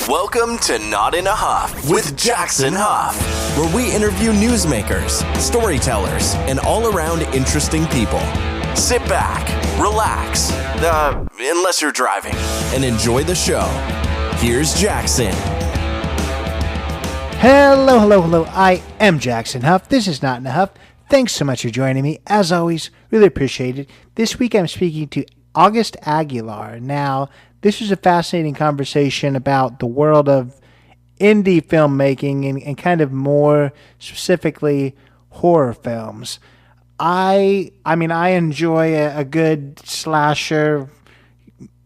Welcome to Not in a Huff with Jackson Huff, where we interview newsmakers, storytellers, and all-around interesting people. Sit back, relax, unless you're driving, and enjoy the show. Here's Jackson. Hello. I am Jackson Huff. This is Not in a Huff. Thanks so much for joining me. As always, really appreciate it. This week I'm speaking to August Aguilar. Now, this is a fascinating conversation about the world of indie filmmaking and kind of more specifically horror films. I enjoy a good slasher,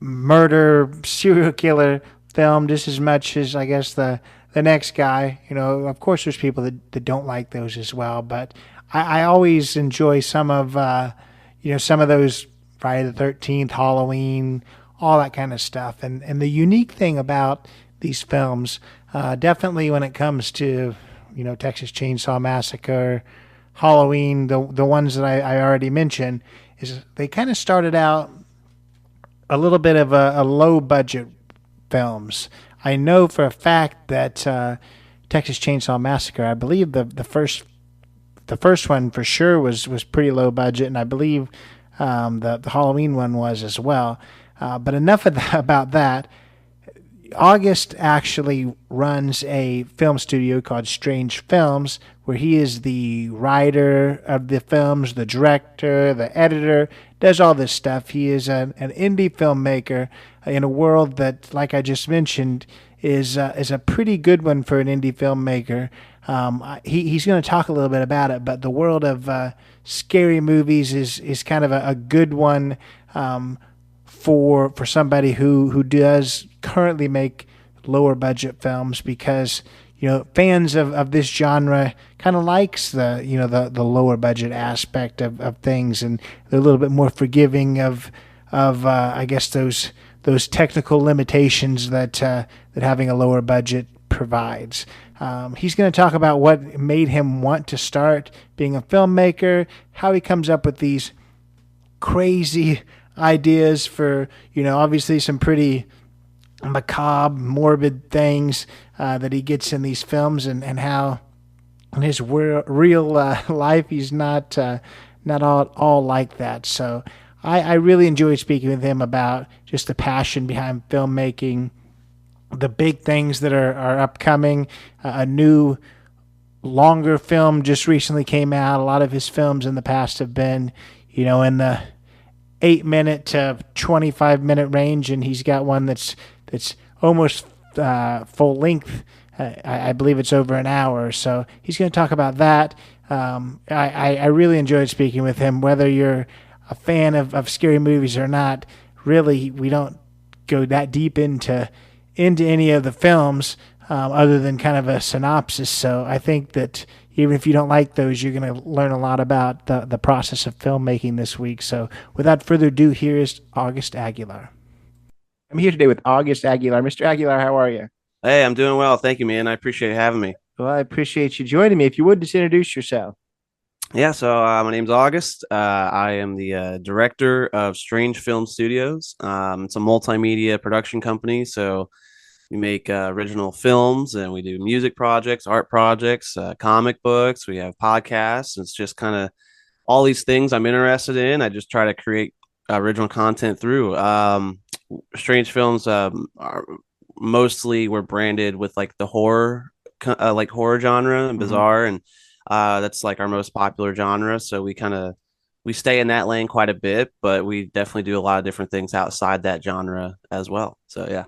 murder, serial killer film just as much as I guess the next guy. You know, of course there's people that don't like those as well, but I always enjoy some of those Friday the 13th, Halloween, all that kind of stuff. And the unique thing about these films, definitely when it comes to, Texas Chainsaw Massacre, Halloween, the ones that I already mentioned, is they kind of started out a little bit of a low budget films. I know for a fact that Texas Chainsaw Massacre, I believe the first one for sure was pretty low budget, and I believe the Halloween one was as well. But enough about that. August actually runs a film studio called Strange Films, where he is the writer of the films, the director, the editor, does all this stuff. He is an indie filmmaker in a world that, like I just mentioned, is a pretty good one for an indie filmmaker. He's going to talk a little bit about it, but the world of scary movies is kind of a good one for somebody who does currently make lower budget films, because fans of this genre kind of likes the lower budget aspect of things, and they're a little bit more forgiving of I guess those technical limitations that having a lower budget provides. He's going to talk about what made him want to start being a filmmaker, how he comes up with these crazy ideas for, obviously some pretty macabre, morbid things that he gets in these films, and how in his real life he's not all like that. So I really enjoyed speaking with him about just the passion behind filmmaking, the big things that are upcoming. A new longer film just recently came out. A lot of his films in the past have been, in the 8-minute to 25-minute range, and he's got one that's almost full length. I believe it's over an hour. So he's going to talk about that. I really enjoyed speaking with him. Whether you're a fan of scary movies or not, really, we don't go that deep into any of the films other than kind of a synopsis. So I think that even if you don't like those, you're going to learn a lot about the process of filmmaking this week. So without further ado, here is August Aguilar. I'm here today with August Aguilar. Mr. Aguilar, how are you? Hey, I'm doing well. Thank you, man. I appreciate having me. Well, I appreciate you joining me. If you would, just introduce yourself. Yeah, so my name's August. I am the director of Strange Film Studios. It's a multimedia production company, so we make original films, and we do music projects, art projects, comic books. We have podcasts. It's just kind of all these things I'm interested in. I just try to create original content through. Strange Films are mostly we're branded with like the horror genre and bizarre, and that's like our most popular genre. So we stay in that lane quite a bit, but we definitely do a lot of different things outside that genre as well. So yeah.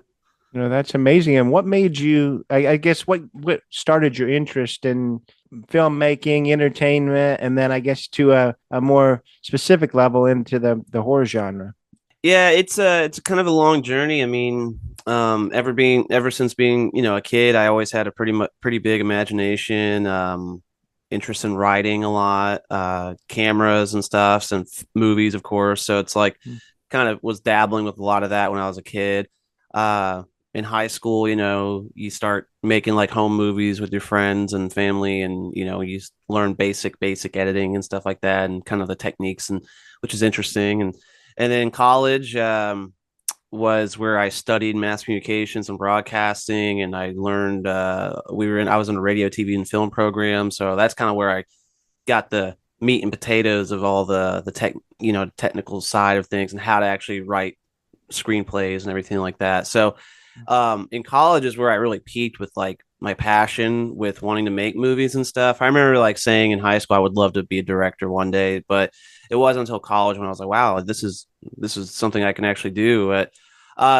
That's amazing. And what made you, I guess, what started your interest in filmmaking, entertainment, and then I guess to a more specific level into the horror genre? Yeah, it's kind of a long journey. I mean, ever since being, a kid, I always had a pretty big imagination, interest in writing a lot, cameras and stuff, and movies, of course. So it's like kind of was dabbling with a lot of that when I was a kid. In high school, you start making like home movies with your friends and family, and you learn basic editing and stuff like that, and kind of the techniques, and which is interesting. And then in college, was where I studied mass communications and broadcasting, and I learned I was in a radio, TV, and film program, so that's kind of where I got the meat and potatoes of all the technical side of things and how to actually write screenplays and everything like that. So in college is where I really peaked with like my passion with wanting to make movies and stuff. I remember like saying in high school I would love to be a director one day, but it wasn't until college when I was like, wow, this is something I can actually do. But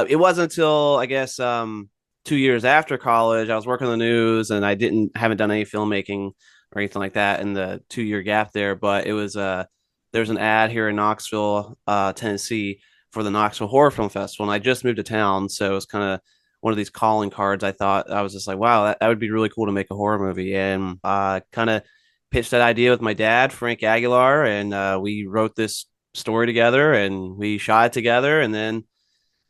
it wasn't until I guess 2 years after college I was working on the news, and I haven't done any filmmaking or anything like that in the 2 year gap there. But it was there's an ad here in Knoxville, Tennessee, for the Knoxville Horror Film Festival, and I just moved to town, so it was kind of one of these calling cards. I was just like, wow, that would be really cool to make a horror movie, and kind of pitched that idea with my dad, Frank Aguilar, and we wrote this story together, and we shot it together, and then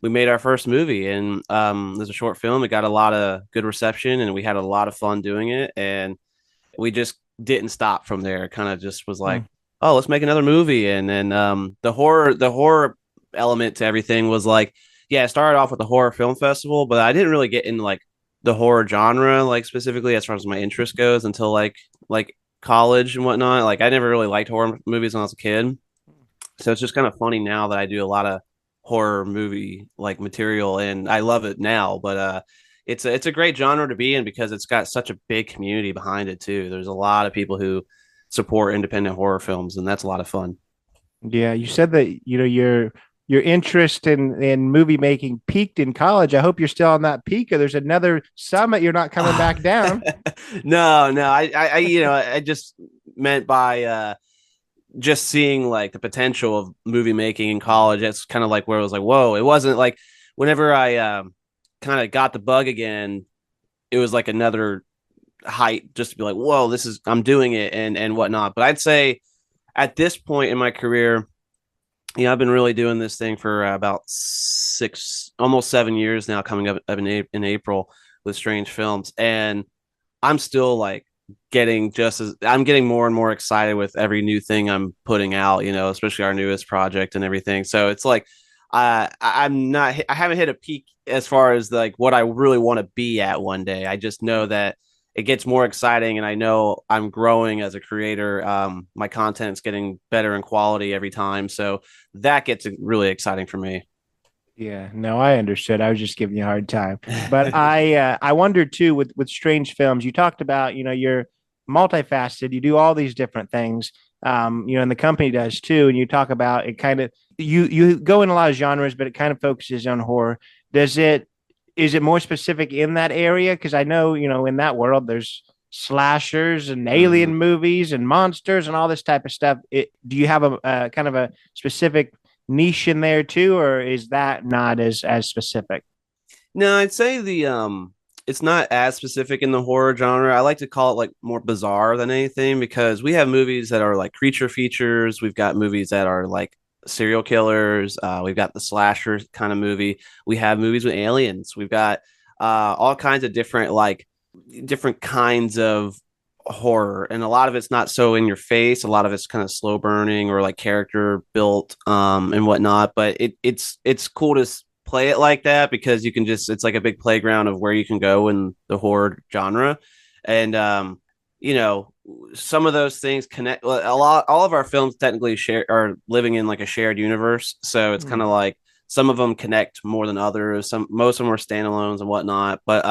we made our first movie. And there's a short film. It got a lot of good reception, and we had a lot of fun doing it, and we just didn't stop from there. Kind of just was like, oh, let's make another movie. And then the horror element to everything was like, yeah, I started off with the horror film festival, but I didn't really get into like the horror genre, like specifically as far as my interest goes, until like college and whatnot. Like I never really liked horror movies when I was a kid. So it's just kind of funny now that I do a lot of horror movie like material, and I love it now. But it's a great genre to be in because it's got such a big community behind it too. There's a lot of people who support independent horror films, and that's a lot of fun. Yeah, you said that your interest in movie making peaked in college. I hope you're still on that peak, or there's another summit you're not coming back down. No, I just meant by just seeing like the potential of movie making in college. That's kind of like where it was like, whoa. It wasn't like whenever I kind of got the bug again, it was like another height just to be like, whoa, I'm doing it and whatnot. But I'd say at this point in my career, I've been really doing this thing for about almost 7 years now, coming up in April with Strange Films, and I'm still like I'm getting more and more excited with every new thing I'm putting out, especially our newest project and everything. So it's like I haven't hit a peak as far as like what I really want to be at one day. I just know that it gets more exciting, and I know I'm growing as a creator. My content's getting better in quality every time, so that gets really exciting for me. Yeah, no, I understood. I was just giving you a hard time. But I wondered too with Strange Films. You talked about, you're multifaceted. You do all these different things. And the company does too. And you talk about it kind of you go in a lot of genres, but it kind of focuses on horror. Does it is it more specific in that area? Because I know, in that world there's slashers and alien movies and monsters and all this type of stuff. Do you have a kind of a specific niche in there too, or is that not as specific? No, I'd say it's not as specific in the horror genre. I like to call it like more bizarre than anything, because we have movies that are like creature features. We've got movies that are like serial killers. We've got the slasher kind of movie. We have movies with aliens. We've got all kinds of different kinds of horror, and a lot of it's not so in your face. A lot of it's kind of slow burning or like character built and whatnot. But it's cool to play it like that, because you can just it's like a big playground of where you can go in the horror genre. And you know some of those things connect a lot. All of our films technically share are living in like a shared universe, so it's kind of like some of them connect more than others. Most of them are standalones and whatnot. But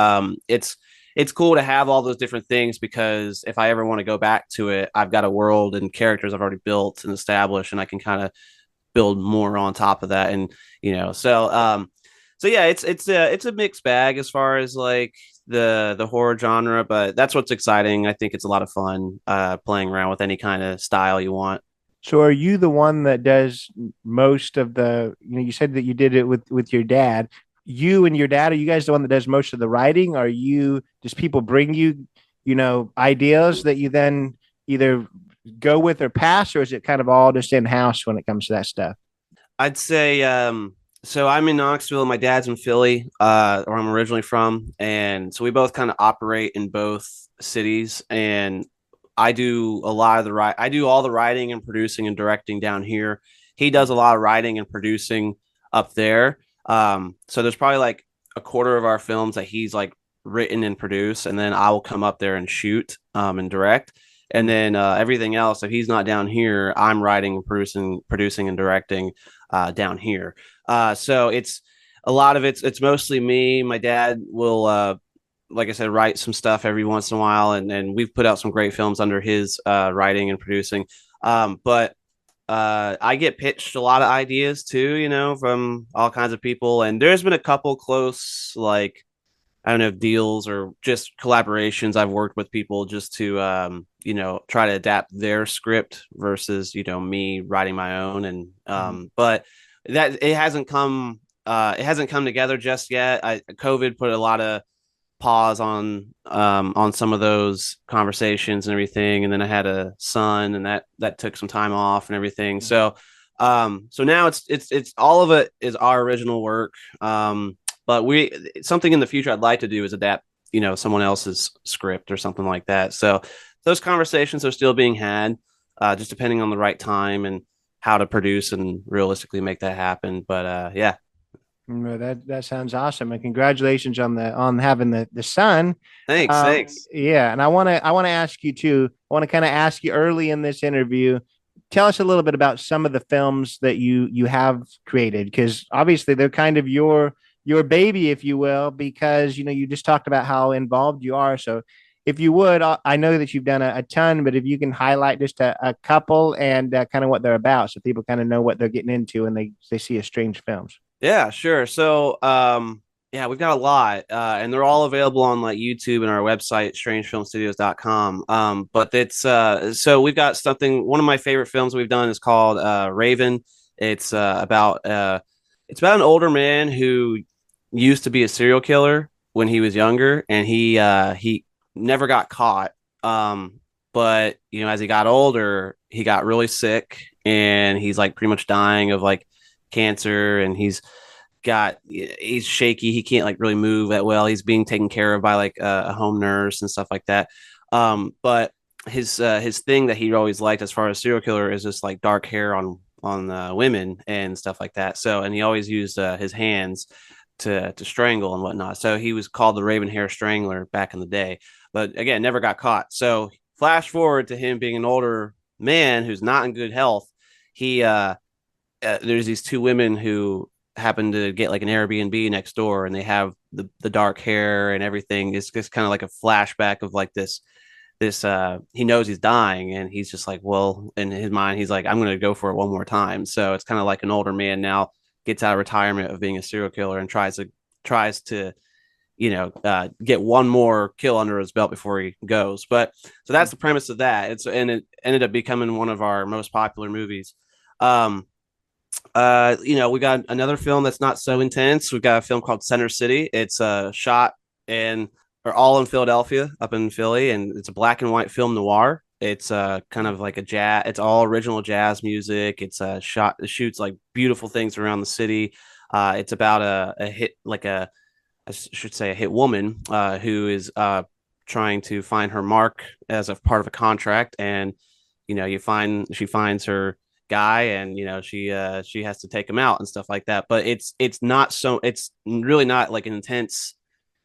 it's cool to have all those different things, because if I ever want to go back to it, I've got a world and characters I've already built and established, and I can kind of build more on top of that. And so yeah, it's a mixed bag as far as like the horror genre, but that's what's exciting. I think it's a lot of fun playing around with any kind of style you want. So are you the one that does most of the, you said that you did it with your dad. You and your dad, are you guys the one that does most of the writing? Are you, does people bring you, ideas that you then either go with or pass, or is it kind of all just in house when it comes to that stuff? I'd say so I'm in Knoxville, my dad's in Philly, where I'm originally from, and so we both kind of operate in both cities. And I do all the writing and producing and directing down here. He does a lot of writing and producing up there. So there's probably like a quarter of our films that he's like written and produced, and then I will come up there and shoot and direct. And then everything else, if he's not down here, I'm writing and producing and directing down here. So it's a lot of it's mostly me. My dad will, like I said, write some stuff every once in a while, and we've put out some great films under his writing and producing. But I get pitched a lot of ideas too, from all kinds of people, and there's been a couple close, like, I don't know, deals or just collaborations. I've worked with people just to, try to adapt their script versus, me writing my own. And, but that it hasn't come together just yet. COVID put a lot of pause on some of those conversations and everything. And then I had a son, and that took some time off and everything. So now it's all of it is our original work. But something in the future I'd like to do is adapt, someone else's script or something like that. So those conversations are still being had, just depending on the right time and how to produce and realistically make that happen. But yeah. Well, that sounds awesome, and congratulations on having the son. Thanks. Yeah, and I want to ask you too. I want to kind of ask you early in this interview. Tell us a little bit about some of the films that you have created, because obviously they're kind of your baby, if you will, because you just talked about how involved you are. So if you would, I know that you've done a ton, but if you can highlight just a couple and kind of what they're about, so people kind of know what they're getting into when they see a Strange Films. Yeah, sure. So, yeah, we've got a lot, and they're all available on like YouTube and our website, strangefilmstudios.com. But so we've got something. One of my favorite films we've done is called Raven. It's about an older man who used to be a serial killer when he was younger, and he never got caught. But as he got older, he got really sick, and he's like pretty much dying of like cancer, and he's shaky. He can't like really move that well. He's being taken care of by like a home nurse and stuff like that. But his thing that he always liked as far as serial killer is just like dark hair on women and stuff like that. So, and he always used his hands to strangle and whatnot. So he was called the Raven Hair Strangler back in the day. But again, never got caught. So flash forward to him being an older man who's not in good health. He there's these two women who happen to get like an Airbnb next door, and they have the dark hair and everything. It's just kind of like a flashback of like this he knows he's dying, and he's just like, well, in his mind he's like, I'm gonna go for it one more time. So it's kind of like an older man now gets out of retirement of being a serial killer and tries to get one more kill under his belt before he goes. But so that's the premise of that. It ended up becoming one of our most popular movies. We got another film that's not so intense. We've got a film called Center City. It's shot all in Philadelphia, up in Philly, and it's a black and white film noir. It's kind of like a jazz. It's all original jazz music. It's shoots like beautiful things around the city. It's about a hit, like I should say, a hit woman who is trying to find her mark as a part of a contract, and she finds her guy, and she has to take him out and stuff like that. But it's really not like an intense,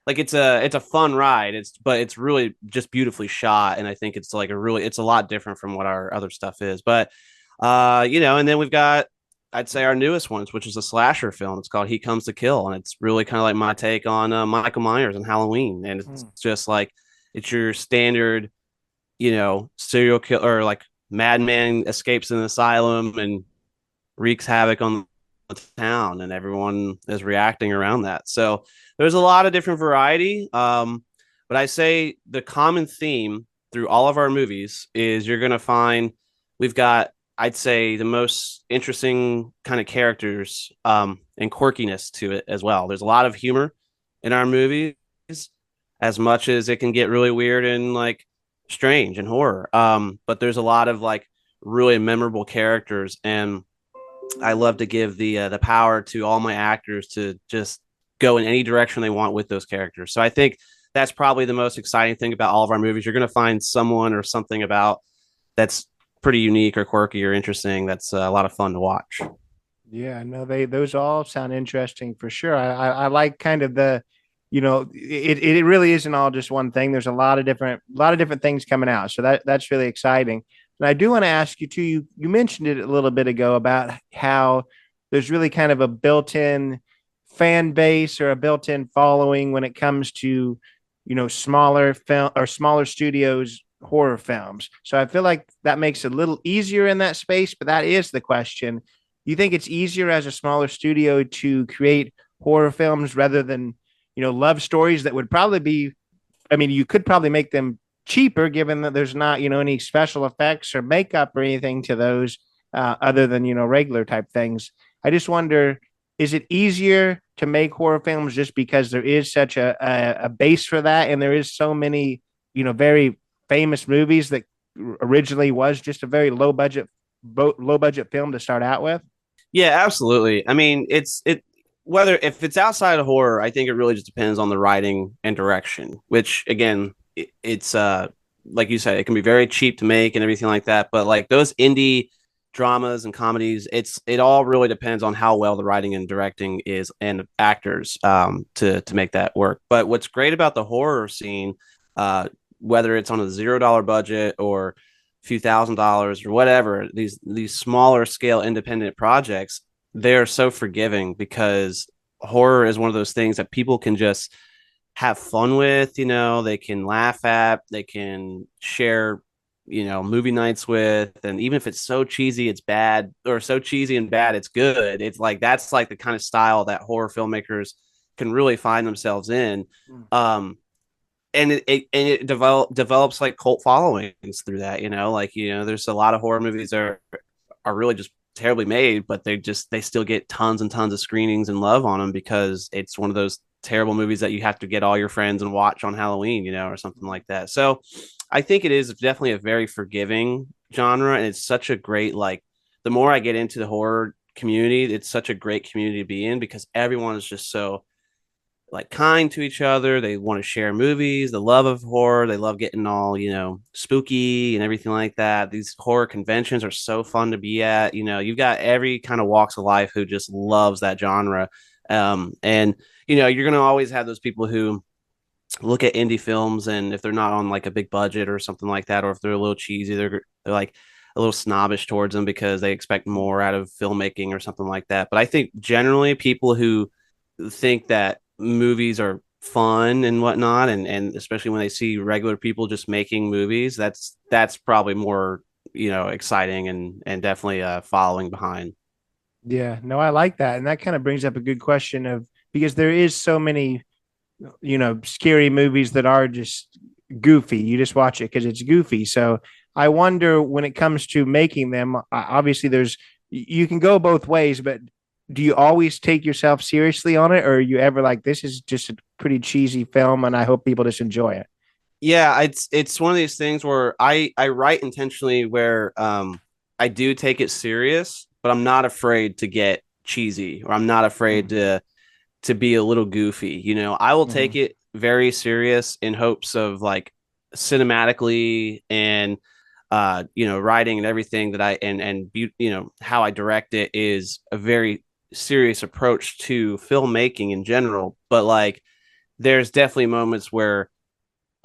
like it's a fun ride. But it's really just beautifully shot, and I think it's like it's a lot different from what our other stuff is. But and then we've got, I'd say, our newest ones, which is a slasher film. It's called He Comes to Kill, and it's really kind of like my take on Michael Myers and Halloween. And it's just like, it's your standard serial killer, or like madman escapes an asylum and wreaks havoc on the town, and everyone is reacting around that. So there's a lot of different variety. But I say the common theme through all of our movies is you're going to find we've got, I'd say, the most interesting kind of characters and quirkiness to it as well. There's a lot of humor in our movies, as much as it can get really weird and like strange and horror. But there's a lot of like really memorable characters, and I love to give the power to all my actors to just go in any direction they want with those characters. So I think that's probably the most exciting thing about all of our movies. You're going to find someone or something about that's pretty unique or quirky or interesting. That's a lot of fun to watch. Yeah, no, those all sound interesting for sure. I like kind of the, it really isn't all just one thing. There's a lot of different things coming out. So that's really exciting. And I do want to ask you too, you mentioned it a little bit ago about how there's really kind of a built-in fan base or a built-in following when it comes to, smaller film or smaller studios horror films. So I feel like that makes it a little easier in that space, but that is the question. You think it's easier as a smaller studio to create horror films rather than, love stories that would probably be, I mean, you could probably make them cheaper given that there's not, any special effects or makeup or anything to those other than, regular type things. I just wonder, is it easier to make horror films just because there is such a base for that and there is so many, very famous movies that originally was just a very low budget film to start out with? Yeah, absolutely. I mean, it whether if it's outside of horror, I think it really just depends on the writing and direction, which again, it's like you said, it can be very cheap to make and everything like that, but like those indie dramas and comedies, it all really depends on how well the writing and directing is and actors to make that work. But what's great about the horror scene, uh whether it's on a $0 budget or few $1,000s or whatever, these smaller scale independent projects, they're so forgiving because horror is one of those things that people can just have fun with, they can laugh at, they can share, movie nights with, and even if it's so cheesy it's bad, or so cheesy and bad it's good. It's like that's like the kind of style that horror filmmakers can really find themselves in. um and it develops like cult followings through that, like, there's a lot of horror movies that are really just terribly made, but they still get tons and tons of screenings and love on them because it's one of those terrible movies that you have to get all your friends and watch on Halloween, or something like that. So I think it is definitely a very forgiving genre, and it's such a great, like, the more I get into the horror community, it's such a great community to be in because everyone is just so like kind to each other. They want to share movies, the love of horror. They love getting all, spooky and everything like that. These horror conventions are so fun to be at. You've got every kind of walks of life who just loves that genre. And, you're going to always have those people who look at indie films, and if they're not on like a big budget or something like that, or if they're a little cheesy, they're like a little snobbish towards them because they expect more out of filmmaking or something like that. But I think generally people who think that movies are fun and whatnot, and especially when they see regular people just making movies, that's probably more, exciting and definitely following behind. Yeah, no, I like that. And that kind of brings up a good question of because there is so many, scary movies that are just goofy. You just watch it because it's goofy. So I wonder when it comes to making them, obviously you can go both ways, but do you always take yourself seriously on it? Or are you ever like, this is just a pretty cheesy film and I hope people just enjoy it? Yeah, it's one of these things where I write intentionally where I do take it serious, but I'm not afraid to get cheesy, or I'm not afraid to be a little goofy. I will take Mm-hmm. it very serious in hopes of like cinematically and writing and everything that how I direct it is a very serious approach to filmmaking in general. But like there's definitely moments where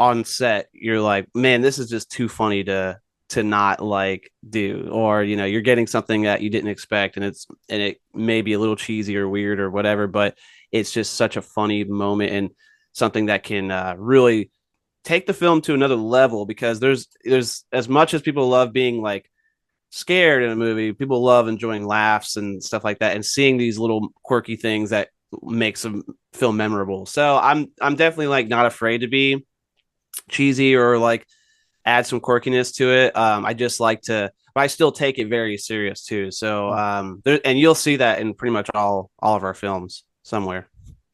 on set you're like, man, this is just too funny to not like do, or you're getting something that you didn't expect, and it may be a little cheesy or weird or whatever, but it's just such a funny moment and something that can really take the film to another level, because there's as much as people love being like scared in a movie, people love enjoying laughs and stuff like that, and seeing these little quirky things that makes a film memorable. So I'm definitely like not afraid to be cheesy or like add some quirkiness to it. I just like to, but I still take it very serious too. So and you'll see that in pretty much all of our films somewhere.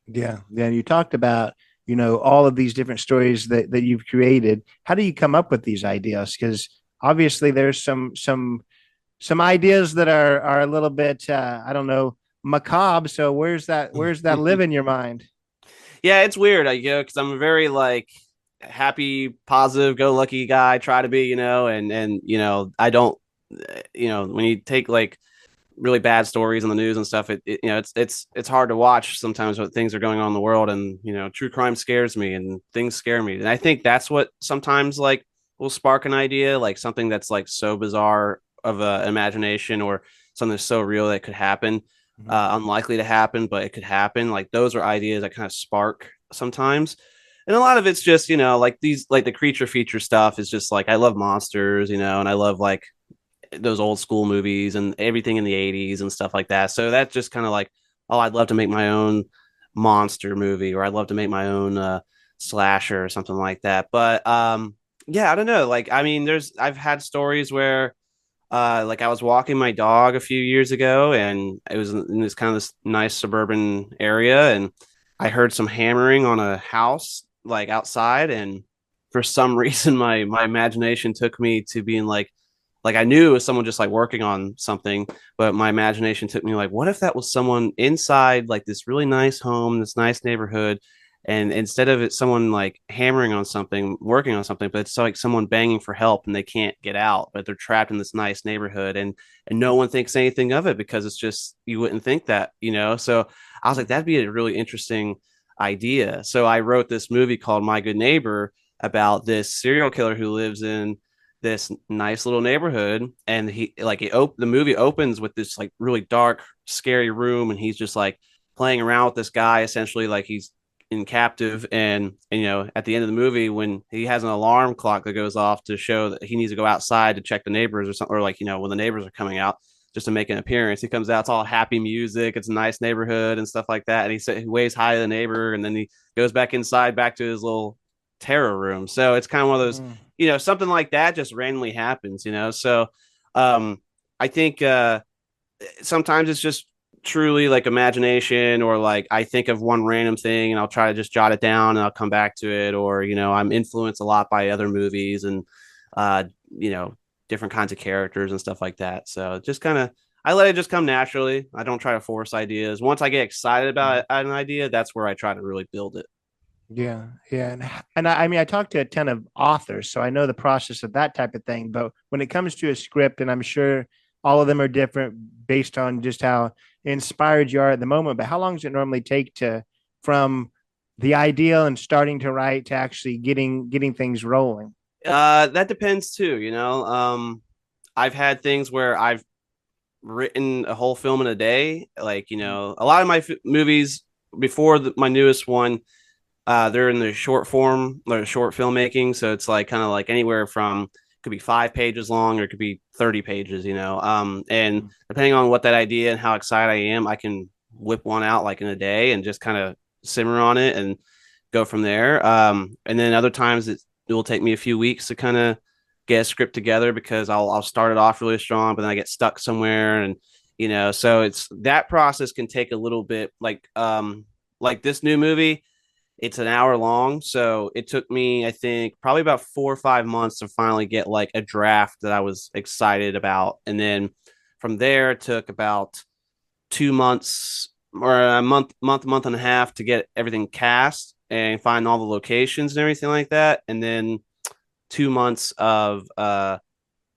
Yeah. Yeah. You talked about, all of these different stories that you've created. How do you come up with these ideas? Because obviously there's some ideas that are a little bit I don't know, macabre. So where's that live in your mind? Yeah, it's weird, because I'm a very like happy, positive, go lucky guy. I try to be, and I don't, when you take like really bad stories on the news and stuff, it's hard to watch sometimes what things are going on in the world, and true crime scares me and things scare me, and I think that's what sometimes like will spark an idea, like something that's like so bizarre of a imagination, or something that's so real that it could happen, Mhm. unlikely to happen, but it could happen. Like those are ideas that kind of spark sometimes. And a lot of it's just, like these, like the creature feature stuff is just like, I love monsters, and I love like those old school movies and everything in the 80s and stuff like that. So that's just kind of like, oh, I'd love to make my own monster movie, or I'd love to make my own slasher or something like that. But yeah, I don't know. Like, I mean, I've had stories where like I was walking my dog a few years ago, and it was in this kind of this nice suburban area, and I heard some hammering on a house like outside, and for some reason my imagination took me to being like I knew it was someone just like working on something, but my imagination took me like, what if that was someone inside like this really nice home, this nice neighborhood, and instead of it someone like hammering on something, working on something, but it's like someone banging for help and they can't get out, but they're trapped in this nice neighborhood, and no one thinks anything of it because it's just you wouldn't think that. So I was like, that'd be a really interesting idea. So I wrote this movie called My Good Neighbor about this serial killer who lives in this nice little neighborhood, and the movie opens with this like really dark scary room, and he's just like playing around with this guy, essentially like he's in captive, and at the end of the movie, when he has an alarm clock that goes off to show that he needs to go outside to check the neighbors or something, or like when the neighbors are coming out just to make an appearance, he comes out, it's all happy music, it's a nice neighborhood and stuff like that, and he waves hi to the neighbor, and then he goes back inside back to his little terror room. So it's kind of one of those, Mm. something like that just randomly happens. So um I think sometimes it's just truly like imagination, or like I think of one random thing and I'll try to just jot it down and I'll come back to it, or I'm influenced a lot by other movies and uh you know different kinds of characters and stuff like that. So just kind of I let it just come naturally. I don't try to force ideas. Once I get excited about an idea, that's where I try to really build it. Yeah, yeah, and I mean, I talked to a ton of authors, so I know the process of that type of thing. But when it comes to a script, and I'm sure all of them are different based on just how inspired you are at the moment. But how long does it normally take to from the ideal and starting to write to actually getting things rolling? That depends too. I've had things where I've written a whole film in a day. Like, a lot of my movies before my newest one, they're in the short form or short filmmaking. So it's like kind of like anywhere from could be 5 pages long or it could be 30 pages. And depending on what that idea and how excited I am, I can whip one out like in a day and just kind of simmer on it and go from there. And then other times it will take me a few weeks to kind of get a script together because I'll start it off really strong, but then I get stuck somewhere, and so it's that process can take a little bit. Like this new movie, it's an hour long, so it took me, I think, probably about 4 or 5 months to finally get like a draft that I was excited about, and then from there it took about 2 months or a month and a half to get everything cast and find all the locations and everything like that, and then 2 months of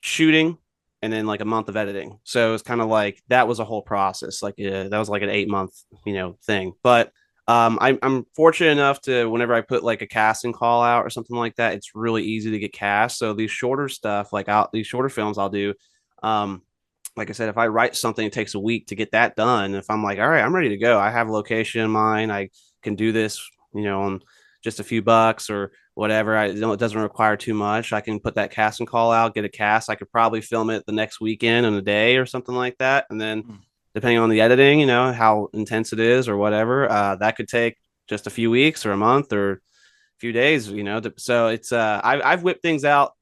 shooting, and then like a month of editing. So it's kind of like that was a whole process. Like that was like an 8 month thing. But I'm fortunate enough to whenever I put like a casting call out or something like that, it's really easy to get cast. So these shorter stuff, like these shorter films, I'll do. Um, like I said, if I write something, it takes a week to get that done. If I'm like, all right, I'm ready to go, I have a location in mind, I can do this, on just a few bucks or whatever. It doesn't require too much. I can put that casting call out, get a cast. I could probably film it the next weekend in a day or something like that. And then depending on the editing, how intense it is or whatever, that could take just a few weeks or a month or a few days. So it's I've whipped things out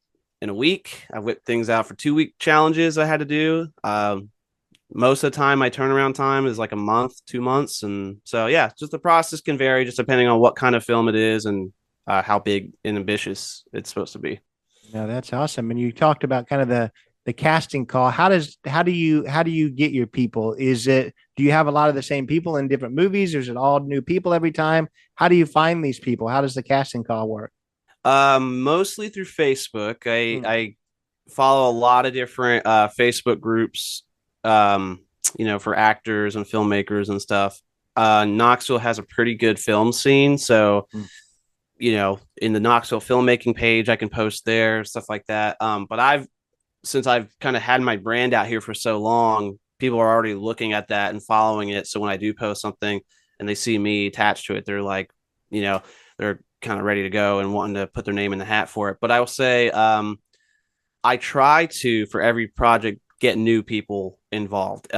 in a week. I've whipped things out for 2 week challenges I had to do. Most of the time, my turnaround time is like a month, 2 months, and so yeah, just the process can vary just depending on what kind of film it is and how big and ambitious it's supposed to be. No, that's awesome. And you talked about kind of the casting call. How do you get your people? Do you have a lot of the same people in different movies, or is it all new people every time? How do you find these people? How does the casting call work? Mostly through Facebook. I Mm. I follow a lot of different Facebook groups. Um, for actors and filmmakers and stuff. Knoxville has a pretty good film scene, so in the Knoxville filmmaking page, I can post there, stuff like that. But since I've kind of had my brand out here for so long, people are already looking at that and following it. So when I do post something and they see me attached to it, they're like, they're kind of ready to go and wanting to put their name in the hat for it. But I will say, I try to, for every project, get new people involved.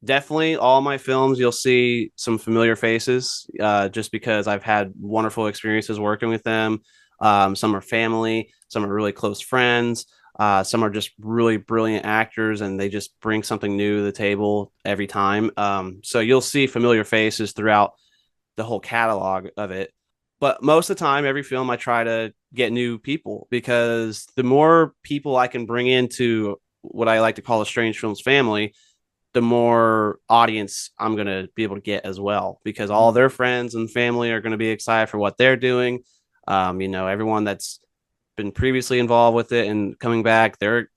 Definitely, all my films, you'll see some familiar faces, just because I've had wonderful experiences working with them. Some are family, some are really close friends. Some are just really brilliant actors, and they just bring something new to the table every time. So you'll see familiar faces throughout the whole catalog of it. But most of the time, every film, I try to get new people, because the more people I can bring into what I like to call a Strange Films family, the more audience I'm going to be able to get as well, because all their friends and family are going to be excited for what they're doing. Everyone that's been previously involved with it and coming back, they're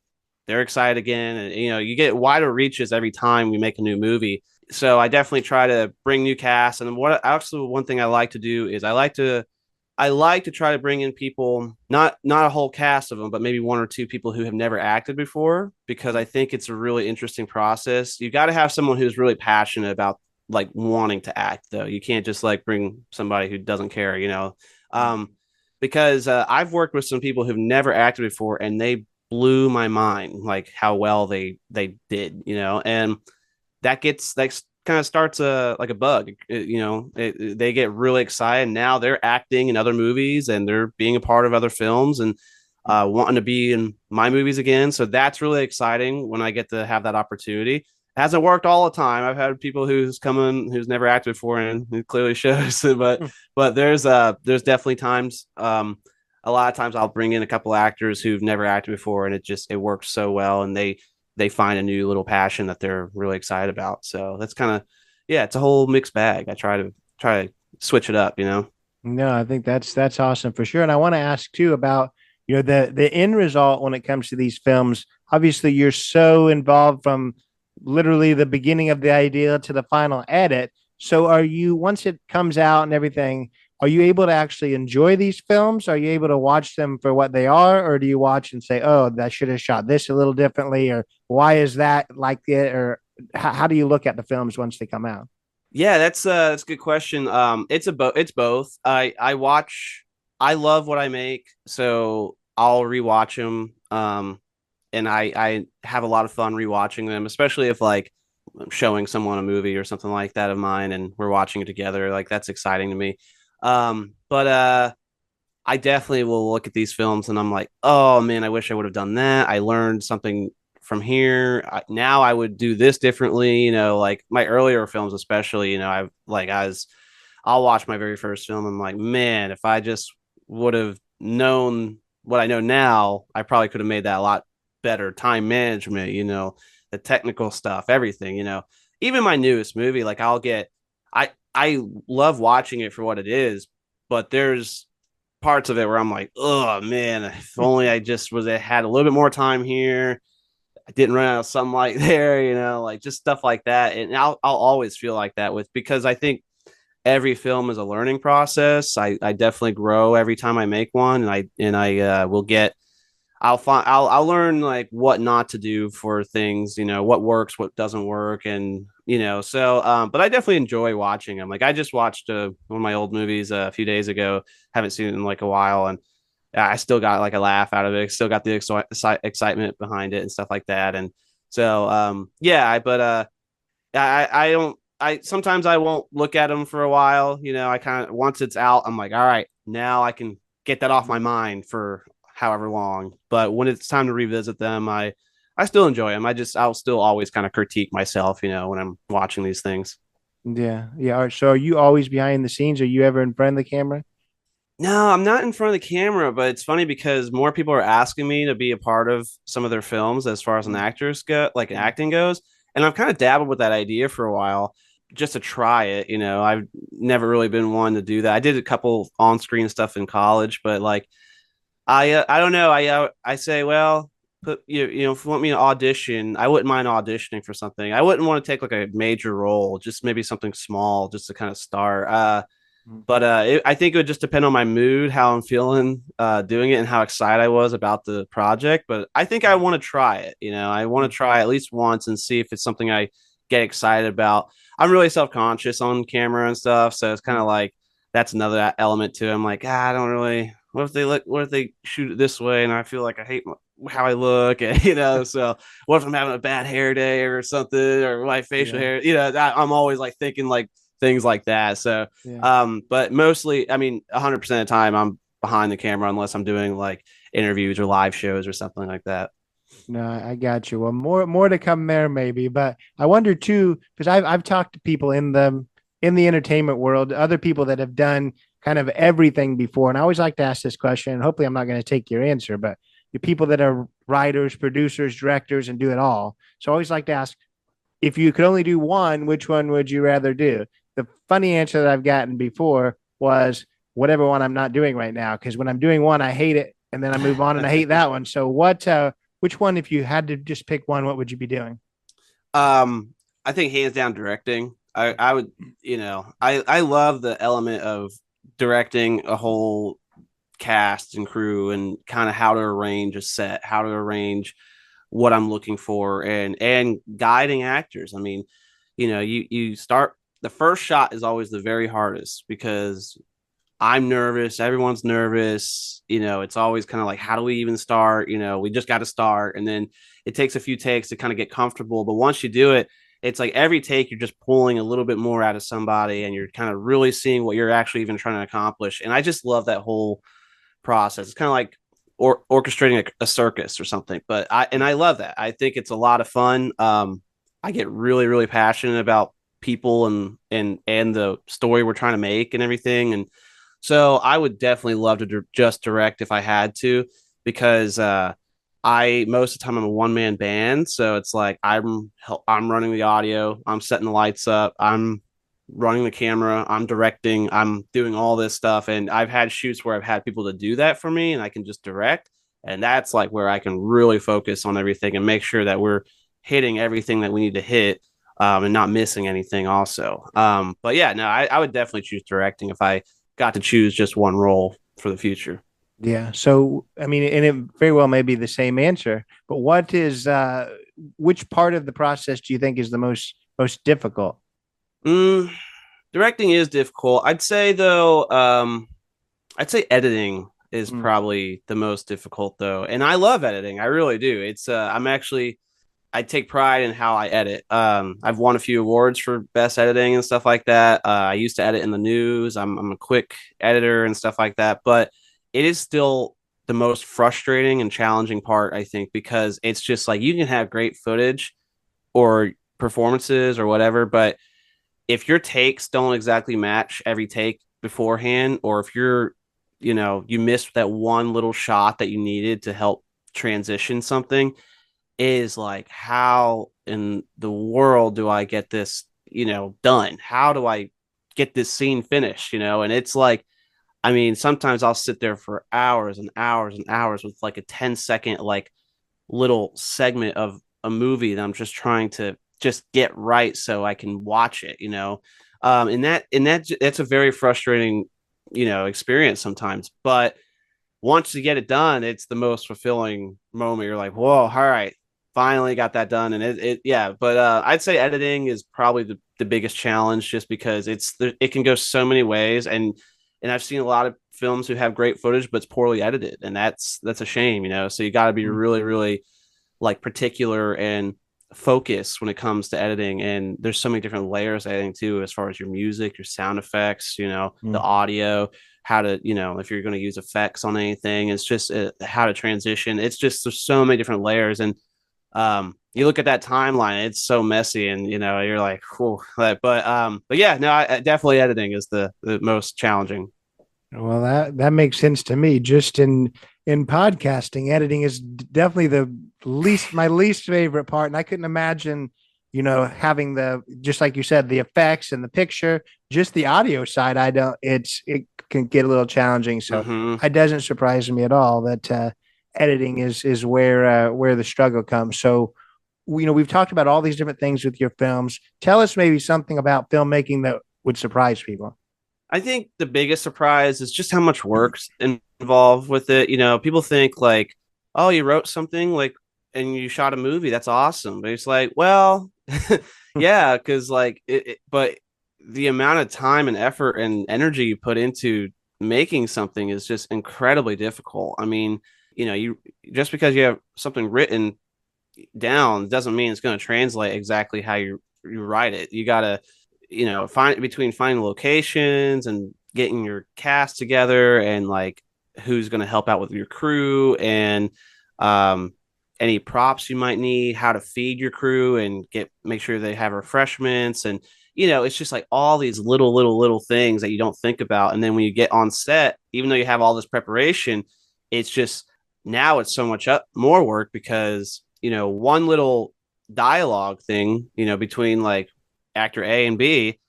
excited again. And, you get wider reaches every time we make a new movie. So I definitely try to bring new casts. And one thing I like to do is I like to try to bring in people, not a whole cast of them, but maybe one or two people who have never acted before, because I think it's a really interesting process. You got to have someone who's really passionate about like wanting to act, though. You can't just like bring somebody who doesn't care. Because I've worked with some people who've never acted before, and they blew my mind, like how well they did. And that kind of starts like a bug. They get really excited. Now they're acting in other movies, and they're being a part of other films, and wanting to be in my movies again. So that's really exciting when I get to have that opportunity. It hasn't worked all the time. I've had people who's come in who's never acted before, and it clearly shows. But there's definitely times. A lot of times I'll bring in a couple actors who've never acted before, and it works so well, and they find a new little passion that they're really excited about. So that's kind of, yeah, it's a whole mixed bag. I try to switch it up. No, I think that's awesome for sure. And I want to ask too about the end result when it comes to these films. Obviously, you're so involved from literally the beginning of the idea to the final edit. So are you, once it comes out and everything, are you able to actually enjoy these films? Are you able to watch them for what they are, or do you watch and say, "Oh, that should have shot this a little differently," or "Why is that like it?" Or how do you look at the films once they come out? Yeah, that's a good question. It's both. I love what I make, so I'll rewatch them. And I have a lot of fun rewatching them, especially if like I'm showing someone a movie or something like that of mine, and we're watching it together. Like that's exciting to me. But I definitely will look at these films and I'm like, oh man, I wish I would have done that. I learned something from here. Now I would do this differently. Like my earlier films, especially. I'll watch my very first film. And I'm like, man, if I just would have known what I know now, I probably could have made that a lot better. Time management, the technical stuff, everything. Even my newest movie, like I love watching it for what it is, but there's parts of it where I'm like, oh man, if only I had a little bit more time here. I didn't run out of sunlight there, like just stuff like that. And I'll always feel like that because I think every film is a learning process. I definitely grow every time I make one, and I will get. I'll learn like what not to do for things, what works, what doesn't work, and but I definitely enjoy watching them. Like I just watched one of my old movies a few days ago. Haven't seen it in like a while, and I still got like a laugh out of it. Still got the excitement behind it and stuff like that. And so yeah, but I don't. I sometimes I won't look at them for a while. I kind of once it's out, I'm like, all right, now I can get that off my mind for however long. But when it's time to revisit them, I still enjoy them. I'll still always kind of critique myself, when I'm watching these things. Yeah, yeah. All right, so are you always behind the scenes? Are you ever in front of the camera? No, I'm not in front of the camera, but it's funny because more people are asking me to be a part of some of their films as far as an actors go, like acting goes. And I've kind of dabbled with that idea for a while just to try it. I've never really been one to do that. I did a couple on-screen stuff in college, but like I don't know. I say, well, if you want me to audition, I wouldn't mind auditioning for something. I wouldn't want to take like a major role, just maybe something small, just to kind of start. But I think it would just depend on my mood, how I'm feeling doing it, and how excited I was about the project. But I think I want to try it. I want to try at least once and see if it's something I get excited about. I'm really self-conscious on camera and stuff, so it's kind of like that's another element to it. I'm like, I don't really. What if they shoot it this way, and I feel like I hate how I look, and so what if I'm having a bad hair day or something, or my facial hair? I'm always like thinking like things like that. So, but mostly, I mean, 100% of the time, I'm behind the camera unless I'm doing like interviews or live shows or something like that. No, I got you. Well, more to come there maybe, but I wonder too because I've talked to people in the entertainment world, other people that have done kind of everything before, and I always like to ask this question. And hopefully, I'm not going to take your answer, but the people that are writers, producers, directors, and do it all. So I always like to ask if you could only do one, which one would you rather do? The funny answer that I've gotten before was whatever one I'm not doing right now, because when I'm doing one, I hate it, and then I move on and I hate that one. So which one, if you had to just pick one, what would you be doing? I think hands down directing. I would, I love the element of directing a whole cast and crew and kind of how to arrange a set, how to arrange what I'm looking for and guiding actors. I mean, you start the first shot is always the very hardest because I'm nervous, everyone's nervous, it's always kind of like how do we even start? We just got to start and then it takes a few takes to kind of get comfortable, but once you do it, it's like every take you're just pulling a little bit more out of somebody and you're kind of really seeing what you're actually even trying to accomplish. And I just love that whole process. It's kind of like orchestrating a circus or something. But I love that. I think it's a lot of fun. I get really really passionate about people and the story we're trying to make and everything. And so I would definitely love to just direct if I had to, because I most of the time I'm a one man band, so it's like I'm running the audio, I'm setting the lights up, I'm running the camera, I'm directing, I'm doing all this stuff. And I've had shoots where I've had people to do that for me and I can just direct. And that's like where I can really focus on everything and make sure that we're hitting everything that we need to hit and not missing anything also. But yeah, no, I would definitely choose directing if I got to choose just one role for the future. Yeah. So, I mean, and it very well may be the same answer, but which part of the process do you think is the most difficult? Mm, directing is difficult. I'd say though, I'd say editing is probably the most difficult though. And I love editing. I really do. I take pride in how I edit. I've won a few awards for best editing and stuff like that. I used to edit in the news. I'm a quick editor and stuff like that, but it is still the most frustrating and challenging part, I think, because it's just like you can have great footage or performances or whatever, but if your takes don't exactly match every take beforehand, or if you missed that one little shot that you needed to help transition something, is like, how in the world do I get this, done? How do I get this scene finished? And it's like, I mean, sometimes I'll sit there for hours and hours and hours with like a 10-second, like little segment of a movie that I'm just trying to just get right so I can watch it. That's a very frustrating, experience sometimes, but once you get it done, it's the most fulfilling moment. You're like, whoa, all right, finally got that done. And yeah, but I'd say editing is probably the biggest challenge just because it can go so many ways. And I've seen a lot of films who have great footage, but it's poorly edited. And that's a shame, so you got to be really, really like particular and focus when it comes to editing. And there's so many different layers of editing too, as far as your music, your sound effects, the audio, how to, if you're going to use effects on anything, it's just how to transition. It's just, there's so many different layers. And you look at that timeline, it's so messy and, you're like, whew, but yeah, no, definitely editing is the most challenging. Well, that makes sense to me. Just in podcasting, editing is definitely my least favorite part, and I couldn't imagine, having just like you said, the effects and the picture, just the audio side. It can get a little challenging, so it doesn't surprise me at all that editing is where the struggle comes. So, we've talked about all these different things with your films. Tell us maybe something about filmmaking that would surprise people. I think the biggest surprise is just how much work's involved with it. People think like, oh, you wrote something like and you shot a movie. That's awesome. But it's like, well, yeah, because but the amount of time and effort and energy you put into making something is just incredibly difficult. I mean, you just because you have something written down doesn't mean it's going to translate exactly how you write it. You got to finding locations and getting your cast together and like who's going to help out with your crew and um any props you might need, how to feed your crew and make sure they have refreshments. And it's just like all these little things that you don't think about. And then when you get on set, even though you have all this preparation, it's just now it's so much more work because one little dialogue thing between like actor A and B,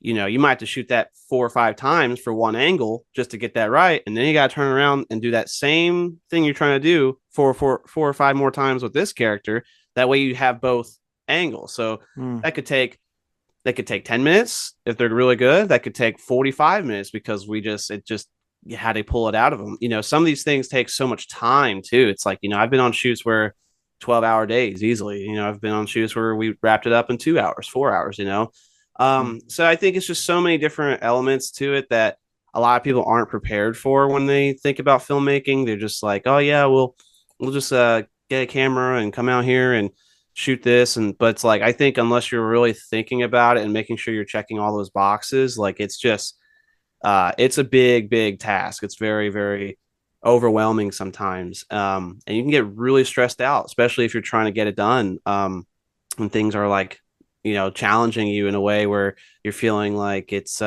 you might have to shoot that 4 or 5 times for one angle just to get that right. And then you got to turn around and do that same thing you're trying to do four or five more times with this character. That way you have both angles. So that could take 10 minutes if they're really good. That could take 45 minutes because how they pull it out of them. Some of these things take so much time too. It's like, I've been on shoots where 12-hour days easily. I've been on shoots where we wrapped it up in 2 hours, 4 hours, So I think it's just so many different elements to it that a lot of people aren't prepared for when they think about filmmaking. They're just like, oh yeah, we'll just get a camera and come out here and shoot this. But it's like, I think unless you're really thinking about it and making sure you're checking all those boxes, like it's just, it's a big task. It's very, very overwhelming sometimes. And you can get really stressed out, especially if you're trying to get it done. When things are like, challenging you in a way where you're feeling like it's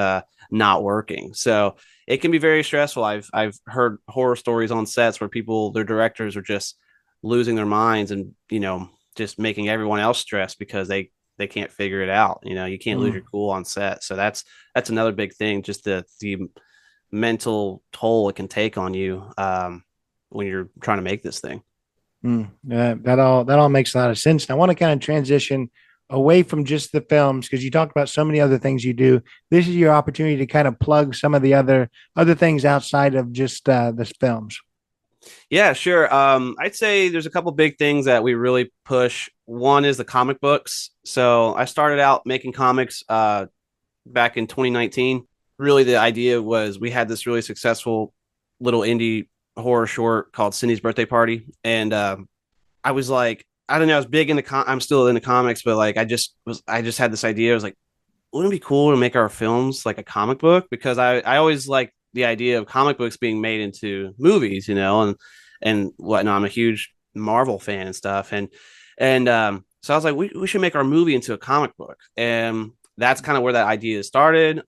not working. So it can be very stressful. I've heard horror stories on sets where their directors are just losing their minds and, just making everyone else stressed because they can't figure it out. You can't lose your cool on set. So that's another big thing, just the mental toll it can take on you when you're trying to make this thing. That all makes a lot of sense. And I want to kind of transition away from just the films because you talked about so many other things you do. This is your opportunity to kind of plug some of the other things outside of just the films. Yeah, sure. I'd say there's a couple big things that we really push. One is the comic books. So I started out making comics back in 2019. Really, the idea was we had this really successful little indie horror short called Cindy's Birthday Party. And I was like, I don't know, I was big into I'm still into comics, but like I just had this idea. I was like, wouldn't it be cool to make our films like a comic book? Because I always like the idea of comic books being made into movies, and whatnot. I'm a huge Marvel fan and stuff. And so I was like, we should make our movie into a comic book. And that's kind of where that idea started.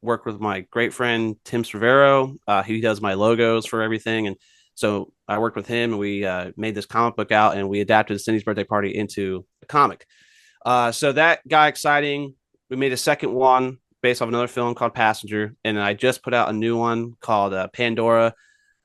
Worked with my great friend, Tim Cervero. He does my logos for everything. And so I worked with him and we made this comic book out and we adapted Cindy's Birthday Party into a comic. So that got exciting. We made a second one based off another film called Passenger. And I just put out a new one called Pandora,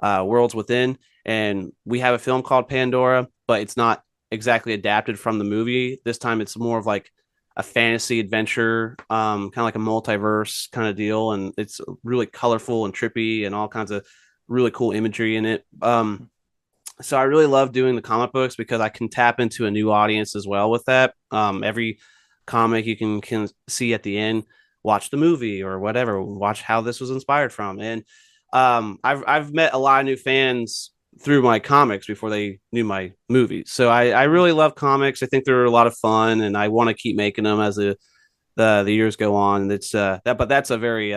Worlds Within. And we have a film called Pandora, but it's not exactly adapted from the movie. This time it's more of like a fantasy adventure, kind of like a multiverse kind of deal. And it's really colorful and trippy and all kinds of really cool imagery in it. So I really love doing the comic books because I can tap into a new audience as well with that. Every comic you can see at the end, watch the movie or whatever, watch how this was inspired from. And I've met a lot of new fans through my comics before they knew my movies. So I really love comics. I think they're a lot of fun and I want to keep making them as the years go on. It's but that's a very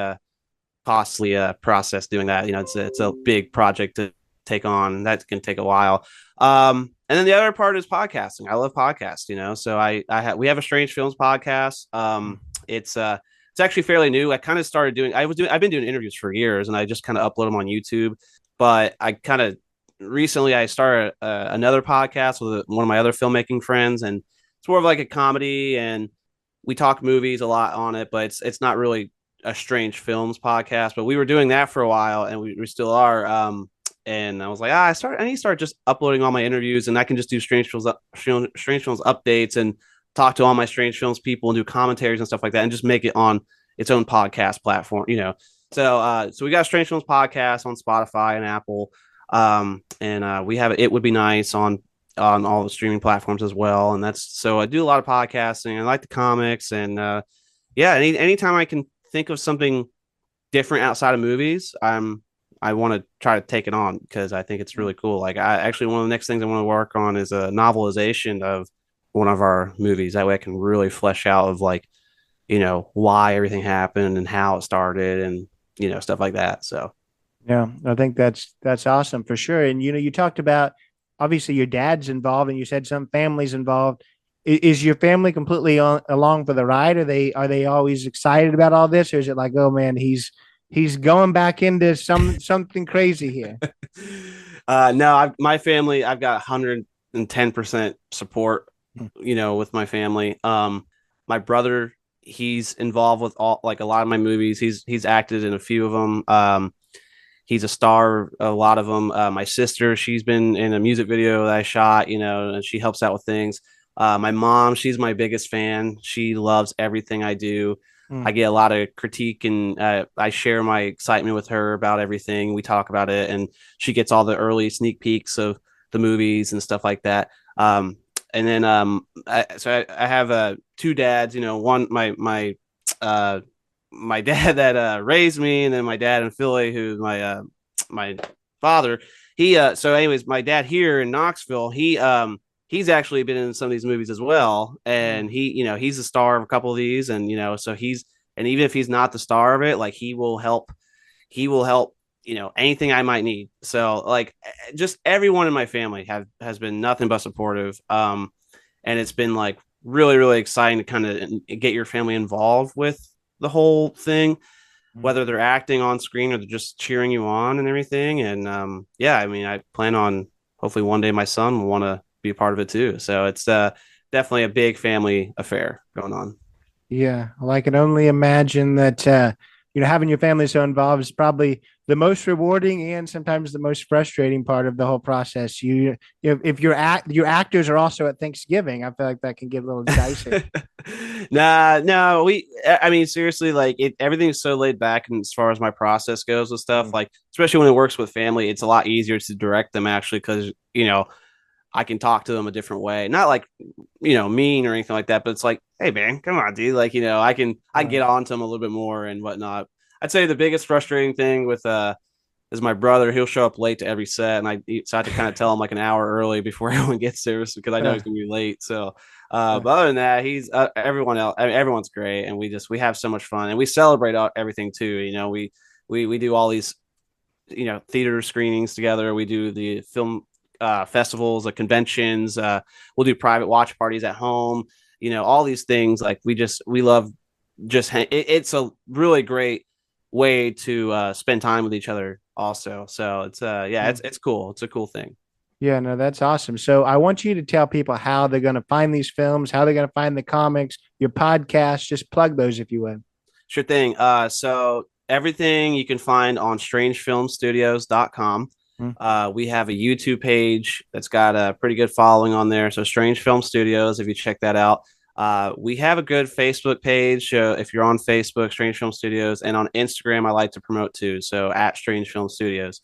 costly process doing that. It's a big project to take on. That can take a while. And then the other part is podcasting. I love podcasts, so we have a Strange Films podcast. It's actually fairly new. I kind of started I've been doing interviews for years and I just kind of upload them on YouTube, but I kind of recently I started another podcast with one of my other filmmaking friends, and it's more of like a comedy and we talk movies a lot on it, but it's not really a Strange Films podcast, but we were doing that for a while and we still are. and I was like, I need to start just uploading all my interviews, and I can just do Strange Films updates and talk to all my Strange Films people and do commentaries and stuff like that, and just make it on its own podcast platform, So we got Strange Films podcast on Spotify and Apple, and we have It Would Be Nice on all the streaming platforms as well. And so I do a lot of podcasting. I like the comics, and anytime I can think of something different outside of movies, I want to try to take it on because I think it's really cool. Like one of the next things I want to work on is a novelization of one of our movies. That way I can really flesh out of why everything happened and how it started and, stuff like that. So. Yeah, I think that's awesome for sure. And, you talked about, obviously your dad's involved and you said some family's involved. Is your family completely along for the ride? Are they always excited about all this? Or is it like, oh man, he's going back into something crazy here? No, my family, I've got 110% support, with my family. My brother, he's involved with a lot of my movies. He's acted in a few of them. He's a star, a lot of them. My sister, she's been in a music video that I shot, and she helps out with things. My mom, she's my biggest fan. She loves everything I do. I get a lot of critique, and I share my excitement with her about everything. We talk about it, and she gets all the early sneak peeks of the movies and stuff like that. And then I have two dads. One my dad that raised me, and then my dad in Philly, who's my father. Anyways, my dad here in Knoxville, he's actually been in some of these movies as well, and he's the star of a couple of these, and and even if he's not the star of it, like he will help anything I might need. So like just everyone in my family has been nothing but supportive, and it's been like really, really exciting to kind of get your family involved with the whole thing, whether they're acting on screen or they're just cheering you on and everything. And I plan on hopefully one day my son will want to be a part of it too. So it's definitely a big family affair going on. Yeah, well, I can only imagine that having your family so involved is probably the most rewarding and sometimes the most frustrating part of the whole process. If your actors are also at Thanksgiving, I feel like that can get a little dicey. No, seriously, like everything's so laid back, and as far as my process goes with stuff, like especially when it works with family, it's a lot easier to direct them actually because I can talk to them a different way, not like mean or anything like that, but it's like, hey man, come on, dude, like I can get on to them a little bit more and whatnot. I'd say the biggest frustrating thing with is my brother. He'll show up late to every set, and I have to kind of tell him like an hour early before everyone gets there because I know he's gonna be late. So, but other than that, he's everyone's great, and we have so much fun, and we celebrate everything too. We do all these theater screenings together. We do the film festivals, like conventions. We'll do private watch parties at home. All these things. Like we love it's a really great way to spend time with each other also. So it's it's cool. It's a cool thing. Yeah, no, that's awesome. So I want you to tell people how they're going to find these films, how they're going to find the comics, your podcast. Just plug those if you would. Sure thing. So everything you can find on strangefilmstudios.com. We have a YouTube page that's got a pretty good following on there. So Strange Film Studios, if you check that out. We have a good Facebook page. If you're on Facebook, Strange Film Studios, and on Instagram, I like to promote too. So at Strange Film Studios,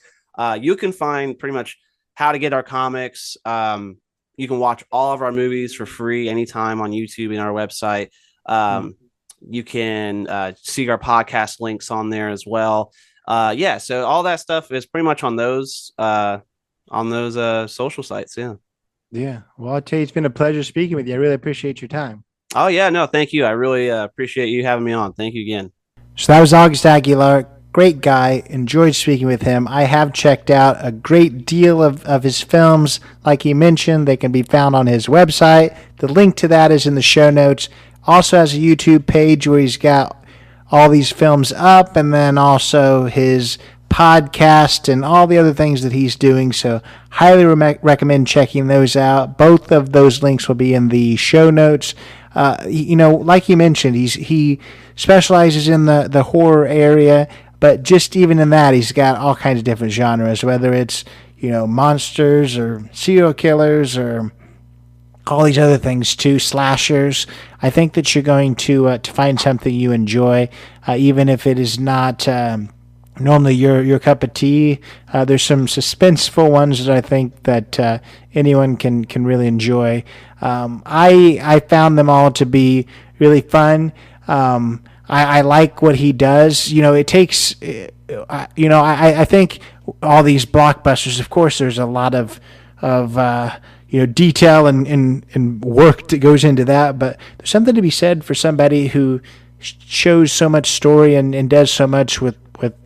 you can find pretty much how to get our comics. You can watch all of our movies for free anytime on YouTube and our website. You can see our podcast links on there as well. So all that stuff is pretty much on those social sites. Yeah. Well, I'll tell you, it's been a pleasure speaking with you. I really appreciate your time. Oh, yeah. No, thank you. I really appreciate you having me on. Thank you again. So that was August Aguilar. Great guy. Enjoyed speaking with him. I have checked out a great deal of his films. Like he mentioned, they can be found on his website. The link to that is in the show notes. Also has a YouTube page where he's got all these films up, and then also his podcast and all the other things that he's doing. So highly recommend checking those out. Both of those links will be in the show notes. Like he mentioned, he specializes in the horror area, But just even in that, he's got all kinds of different genres, whether it's, monsters or serial killers or all these other things too, slashers. I think that you're going to find something you enjoy, even if it is not normally your cup of tea. There's some suspenseful ones that I think that anyone can really enjoy. I found them all to be really fun. I like what he does. It takes, I think all these blockbusters, of course, there's a lot of detail and work that goes into that, but there's something to be said for somebody who shows so much story and does so much with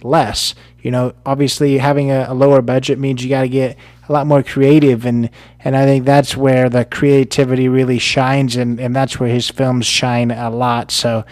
less. Obviously having a lower budget means you got to get a lot more creative, and I think that's where the creativity really shines, and that's where his films shine a lot. So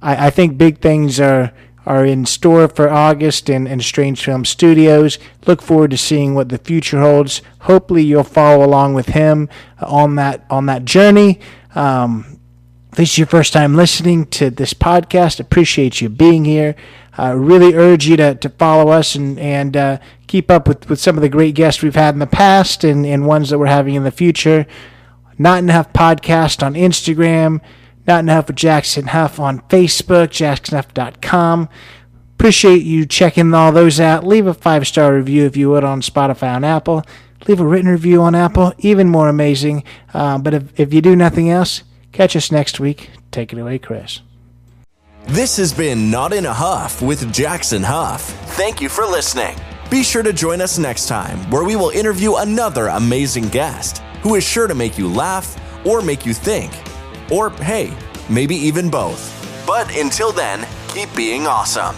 I think big things are in store for August and Strange Film Studios. Look forward to seeing what the future holds. Hopefully you'll follow along with him on that journey. If this is your first time listening to this podcast, appreciate you being here. Really urge you to follow us and keep up with some of the great guests we've had in the past and ones that we're having in the future. Not Enough Podcast on Instagram, Not Enough with Jackson Huff on Facebook, jacksonhuff.com. Appreciate you checking all those out. Leave a 5-star review if you would on Spotify and Apple. Leave a written review on Apple, even more amazing. But if you do nothing else, catch us next week. Take it away, Chris. This has been Not in a Huff with Jackson Huff. Thank you for listening. Be sure to join us next time, where we will interview another amazing guest who is sure to make you laugh or make you think. Or, hey, maybe even both. But until then, keep being awesome.